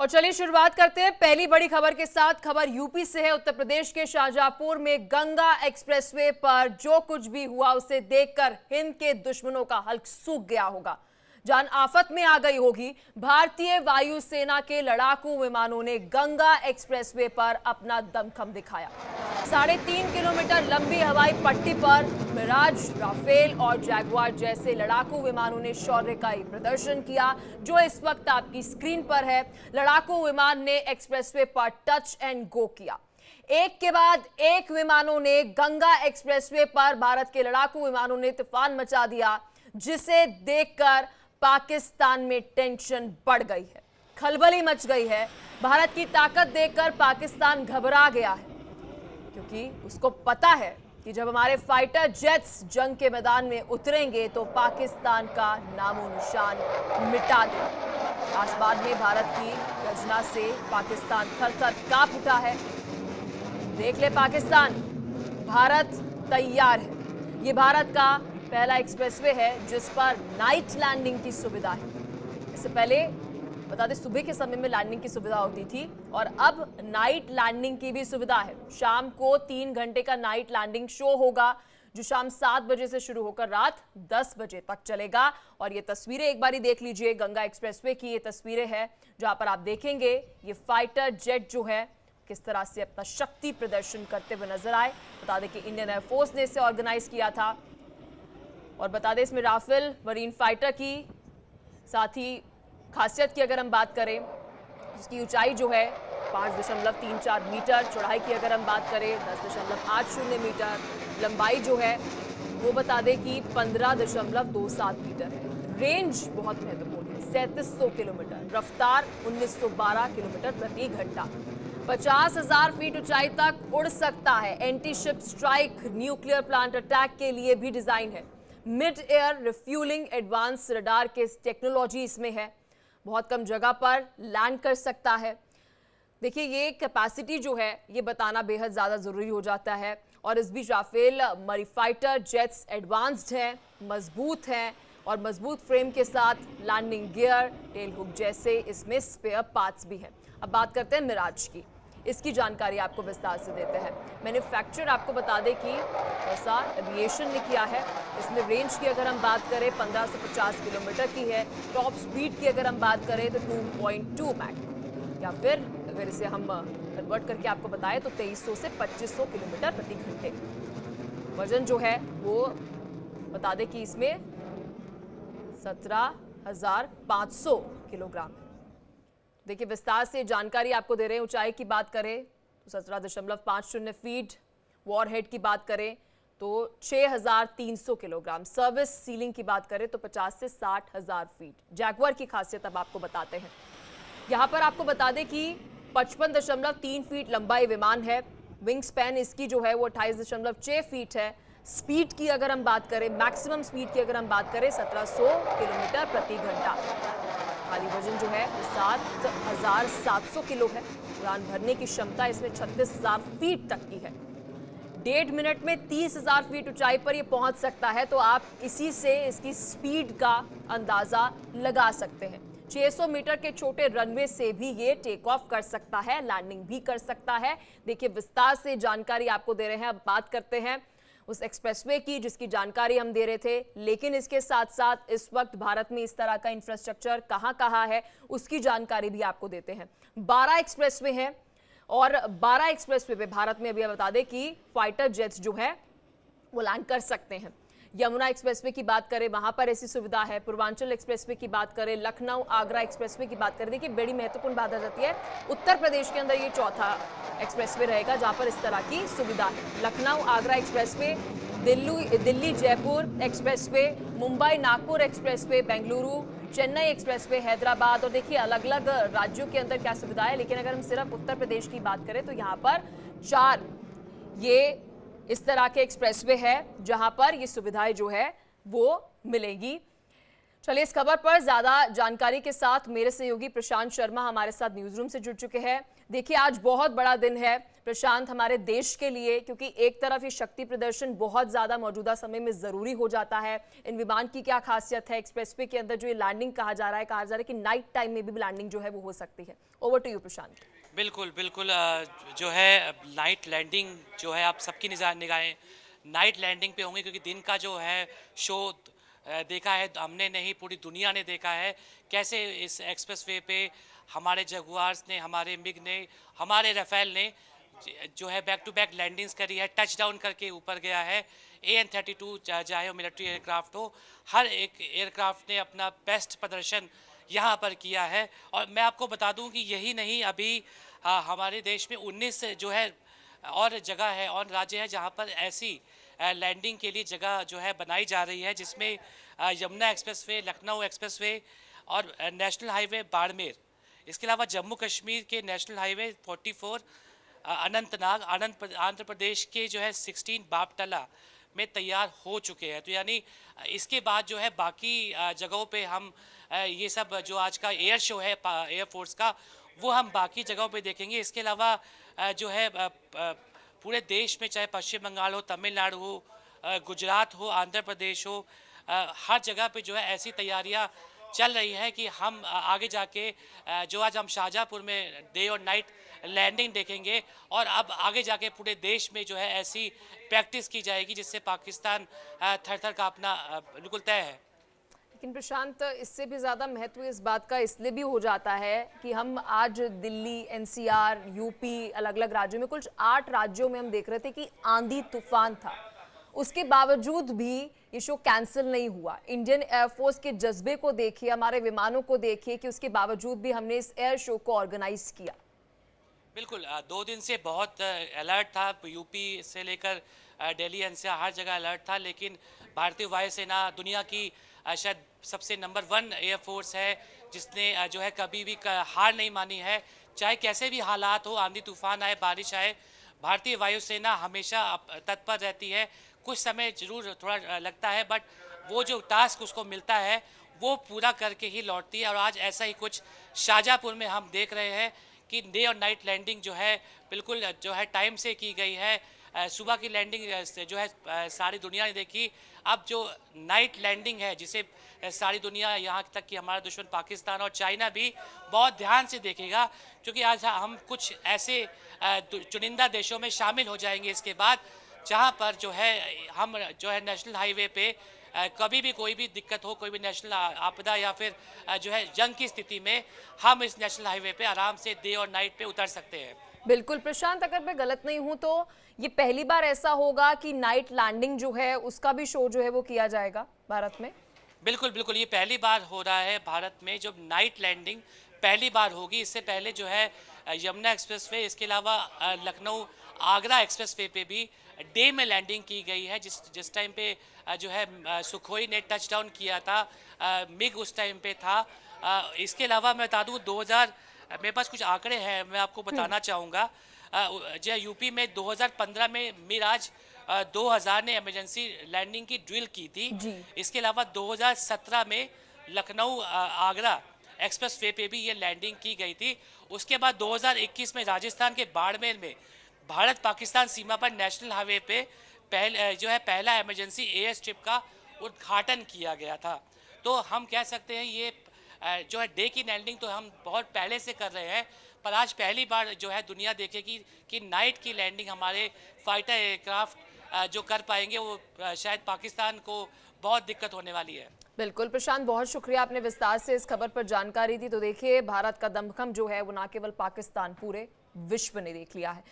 और चलिए शुरुआत करते हैं पहली बड़ी खबर के साथ। खबर यूपी से है। उत्तर प्रदेश के शाहजहांपुर में गंगा एक्सप्रेसवे पर जो कुछ भी हुआ उसे देखकर हिंद के दुश्मनों का हल्क सूख गया होगा, जान आफत में आ गई होगी। भारतीय वायुसेना के लड़ाकू विमानों ने गंगा एक्सप्रेसवे पर अपना दमखम दिखाया। 3.5 किलोमीटर लंबी हवाई पट्टी पर मिराज, राफेल और जैगुआर जैसे लड़ाकू विमानों ने शौर्य का प्रदर्शन किया, जो इस वक्त आपकी स्क्रीन पर है। लड़ाकू विमान ने एक्सप्रेसवे पर टच एंड गो किया। एक के बाद एक विमानों ने गंगा एक्सप्रेसवे पर भारत के लड़ाकू विमानों ने तूफान मचा दिया, जिसे देखकर पाकिस्तान में टेंशन बढ़ गई है, खलबली मच गई है। भारत की ताकत देखकर पाकिस्तान घबरा गया है, क्योंकि उसको पता है कि जब हमारे फाइटर जेट्स जंग के मैदान में उतरेंगे तो पाकिस्तान का नामो निशान मिटा देंगे। आसमान में भारत की गर्जना से पाकिस्तान थर-थर कांप उठा है। देख ले पाकिस्तान, भारत तैयार है। ये भारत का पहला एक्सप्रेसवे है जिस पर नाइट लैंडिंग की सुविधा है। इससे पहले बता दें सुबह के समय में लैंडिंग की सुविधा होती थी और अब नाइट लैंडिंग की भी सुविधा है। शाम को 3 घंटे का नाइट लैंडिंग शो होगा, जो शाम 7 बजे से शुरू होकर रात 10 बजे तक चलेगा। और ये तस्वीरें एक बारी देख लीजिए, गंगा एक्सप्रेसवे की ये तस्वीरें हैं जहां पर आप देखेंगे ये फाइटर जेट जो है किस तरह से अपना शक्ति प्रदर्शन करते हुए नजर आए। बता दें कि इंडियन एयरफोर्स ने इसे ऑर्गेनाइज किया था। और बता दें इसमें राफेल मरीन फाइटर की साथ ही खासियत की अगर हम बात करें, इसकी ऊंचाई जो है 5.34 मीटर, चौड़ाई की अगर हम बात करें 10.80 मीटर, लंबाई जो है वो बता दें कि 15.27 मीटर है। रेंज बहुत महत्वपूर्ण है, 3700 किलोमीटर, रफ्तार 1912 किलोमीटर प्रति घंटा, 50,000 फीट ऊंचाई तक उड़ सकता है। Anti ship strike, nuclear plant attack के लिए भी डिजाइन है। Mid air refuelling, advance radar के टेक्नोलॉजी इसमें है। बहुत कम जगह पर लैंड कर सकता है। देखिए ये कैपेसिटी जो है ये बताना बेहद ज़्यादा ज़रूरी हो जाता है। और इस बीच राफेल मरी फाइटर जेट्स एडवांस्ड हैं, मजबूत हैं और मजबूत फ्रेम के साथ लैंडिंग गियर, टेल हुक जैसे इसमें स्पेयर पार्ट्स भी हैं। अब बात करते हैं मिराज की, इसकी जानकारी आपको विस्तार से देते हैं। मैन्युफैक्चर आपको बता दें कि ऐसा एविएशन ने किया है। इसमें रेंज की अगर हम बात करें 1550 किलोमीटर की है। टॉप स्पीड की अगर हम बात करें तो 2.2 मैक, या फिर अगर इसे हम कन्वर्ट करके आपको बताएं तो 2300 से 2500 किलोमीटर प्रति घंटे। वजन जो है वो बता दें कि इसमें 17,500 किलोग्राम है। देखिए विस्तार से जानकारी आपको दे रहे हैं। ऊंचाई की बात करें तो 17.50 फीट, वॉरहेड की बात करें तो 6,300 किलोग्राम, सर्विस सीलिंग की बात करें तो 50 से 60,000 फीट। जैगुआर की खासियत अब आपको बताते हैं। यहां पर आपको बता दें कि 55.3 फीट लंबाई विमान है। विंग स्पैन इसकी जो है वो 28.6 फीट है। स्पीड की अगर हम बात करें, मैक्सिमम स्पीड की अगर हम बात करें 1700 किलोमीटर प्रति घंटा। खाली वजन जो है 7,700 किलो है। उड़ान भरने की क्षमता इसमें 36,000 फीट तक की है। 1.5 मिनट में 30,000 फीट ऊंचाई पर ये पहुंच सकता है, तो आप इसी से इसकी स्पीड का अंदाजा लगा सकते हैं। 600 मीटर के छोटे रनवे से भी ये टेक ऑफ कर सकता है, लैंडिंग भी कर सकता है। देखिए विस्तार से जानकारी आपको दे रहे हैं। अब बात करते हैं उस एक्सप्रेसवे की जिसकी जानकारी हम दे रहे थे, लेकिन इसके साथ साथ इस वक्त भारत में इस तरह का इंफ्रास्ट्रक्चर कहां है उसकी जानकारी भी आपको देते हैं। 12 एक्सप्रेसवे हैं और 12 एक्सप्रेसवे पे भारत में अभी बता दें कि फाइटर जेट्स जो है वो लैंड कर सकते हैं। यमुना एक्सप्रेसवे की बात करें वहां पर ऐसी सुविधा है। पूर्वांचल एक्सप्रेसवे की बात करें, लखनऊ आगरा एक्सप्रेसवे की बात करें, देखिए बड़ी महत्वपूर्ण बात आ जाती है। उत्तर प्रदेश के अंदर ये चौथा एक्सप्रेसवे रहेगा जहां पर इस तरह की सुविधा है। Lucknow Agra expressway, Delhi Jaipur expressway, Mumbai Nagpur expressway, Bengaluru Chennai expressway, Hyderabad. और देखिए अलग अलग राज्यों के अंदर क्या सुविधा है, लेकिन अगर हम सिर्फ उत्तर प्रदेश की बात करें तो यहाँ पर 4 ये इस तरह के एक्सप्रेसवे है जहां पर ये सुविधाएं जो है वो मिलेगी। चलिए, इस खबर पर ज्यादा जानकारी के साथ मेरे सहयोगी प्रशांत शर्मा हमारे साथ न्यूज रूम से जुड़ चुके हैं। देखिए, आज बहुत बड़ा दिन है प्रशांत हमारे देश के लिए, क्योंकि एक तरफ ये शक्ति प्रदर्शन बहुत ज्यादा मौजूदा समय में जरूरी हो जाता है। इन विमान की क्या खासियत है, एक्सप्रेसवे के अंदर जो ये लैंडिंग कहा जा रहा है कि नाइट टाइम में भी लैंडिंग जो है वो हो सकती है। ओवर टू यू प्रशांत। बिल्कुल बिल्कुल जो है नाइट लैंडिंग जो है आप सबकी निगाहें नाइट लैंडिंग पे होंगी, क्योंकि दिन का जो है शो देखा है हमने नहीं, पूरी दुनिया ने देखा है कैसे इस एक्सप्रेसवे पे हमारे जगुआर्स ने, हमारे मिग ने, हमारे राफेल ने जो है बैक टू बैक लैंडिंग्स करी है, टच डाउन करके ऊपर गया है। AN-32 चाहे हो मिलिट्री एयरक्राफ्ट हो, हर एक एयरक्राफ्ट ने अपना बेस्ट प्रदर्शन यहाँ पर किया है। और मैं आपको बता दूं कि यही नहीं, अभी हमारे देश में 19 जो है और जगह है और राज्य है जहाँ पर ऐसी लैंडिंग के लिए जगह जो है बनाई जा रही है, जिसमें यमुना एक्सप्रेसवे, लखनऊ एक्सप्रेसवे और नेशनल हाईवे बाड़मेर, इसके अलावा जम्मू कश्मीर के नेशनल हाईवे 44, अनंतनाग, आंध्र प्रदेश के जो है 16 बापटला में तैयार हो चुके हैं। तो यानी इसके बाद जो है बाकी जगहों पे हम ये सब जो आज का एयर शो है एयरफोर्स का, वो हम बाकी जगहों पे देखेंगे। इसके अलावा जो है पूरे देश में, चाहे पश्चिम बंगाल हो, तमिलनाडु हो, गुजरात हो, आंध्र प्रदेश हो, हर जगह पे जो है ऐसी तैयारियां चल रही है कि हम आगे जाके जो आज हम शाहजहाँपुर में डे और नाइट लैंडिंग देखेंगे, और अब आगे जाके पूरे देश में जो है ऐसी प्रैक्टिस की जाएगी जिससे पाकिस्तान थर थर कांपना बिल्कुल तय है। लेकिन प्रशांत, इससे भी ज्यादा महत्व इस बात का इसलिए भी हो जाता है कि हम आज दिल्ली, NCR, UP, अलग अलग राज्यों में, कुल 8 राज्यों में हम देख रहे थे कि आंधी तूफान था। उसके बावजूद भी ये शो कैंसिल नहीं हुआ। इंडियन एयरफोर्स के जज्बे को देखिए, हमारे विमानों को देखिए कि उसके बावजूद भी हमने इस एयर शो को ऑर्गेनाइज किया। बिल्कुल 2 दिन से बहुत अलर्ट था, यूपी से लेकर दिल्ली, NCR हर जगह अलर्ट था। लेकिन भारतीय वायुसेना दुनिया की शायद सबसे नंबर 1 एयरफोर्स है, जिसने जो है कभी भी हार नहीं मानी है। चाहे कैसे भी हालात हो, आंधी तूफान आए, बारिश आए, भारतीय वायुसेना हमेशा तत्पर रहती है। कुछ समय जरूर थोड़ा लगता है, बट वो जो टास्क उसको मिलता है वो पूरा करके ही लौटती है। और आज ऐसा ही कुछ शाहजहाँपुर में हम देख रहे हैं कि डे और नाइट लैंडिंग जो है बिल्कुल जो है टाइम से की गई है। सुबह की लैंडिंग जो है सारी दुनिया ने देखी। अब जो नाइट लैंडिंग है, जिसे सारी दुनिया, यहाँ तक कि हमारा दुश्मन पाकिस्तान और चाइना भी बहुत ध्यान से देखेगा, क्योंकि आज हम कुछ ऐसे चुनिंदा देशों में शामिल हो जाएंगे इसके बाद, जहाँ पर जो है हम जो है नेशनल हाईवे पे कभी भी कोई भी दिक्कत हो, कोई भी नेशनल आपदा या फिर जो है जंग की स्थिति में, हम इस नेशनल हाईवे पे आराम से डे और नाइट पे उतर सकते हैं। बिल्कुल प्रशांत, अगर मैं गलत नहीं हूं तो ये पहली बार ऐसा होगा कि नाइट लैंडिंग जो है उसका भी शो जो है वो किया जाएगा भारत में। बिल्कुल बिल्कुल, ये पहली बार हो रहा है भारत में, जब नाइट लैंडिंग पहली बार होगी। इससे पहले जो है यमुना एक्सप्रेसवे, इसके अलावा लखनऊ आगरा एक्सप्रेसवे पे भी डे में लैंडिंग की गई है। जिस टाइम पे जो है सुखोई ने टच डाउन किया था, मिग उस टाइम पे था। इसके अलावा मैं बता दूँ 2000, मेरे पास कुछ आंकड़े हैं, मैं आपको बताना चाहूँगा। जो यूपी में 2015 में मिराज 2000 ने इमरजेंसी लैंडिंग की ड्रिल की थी। इसके अलावा 2017 में लखनऊ आगरा एक्सप्रेसवे पे भी ये लैंडिंग की गई थी। उसके बाद 2021 में राजस्थान के बाड़मेर में भारत पाकिस्तान सीमा पर नेशनल हाईवे पे पहला इमरजेंसी एयर स्ट्रिप का उद्घाटन किया गया था। तो हम कह सकते हैं ये जो है डे की लैंडिंग तो हम बहुत पहले से कर रहे हैं, पर आज पहली बार जो है दुनिया देखेगी कि नाइट की लैंडिंग हमारे फाइटर एयरक्राफ्ट जो कर पाएंगे। वो शायद पाकिस्तान को बहुत दिक्कत होने वाली है। बिल्कुल प्रशांत, बहुत शुक्रिया, आपने विस्तार से इस खबर पर जानकारी दी। तो देखिए, भारत का दमखम जो है वो ना केवल पाकिस्तान, पूरे विश्व ने देख लिया है।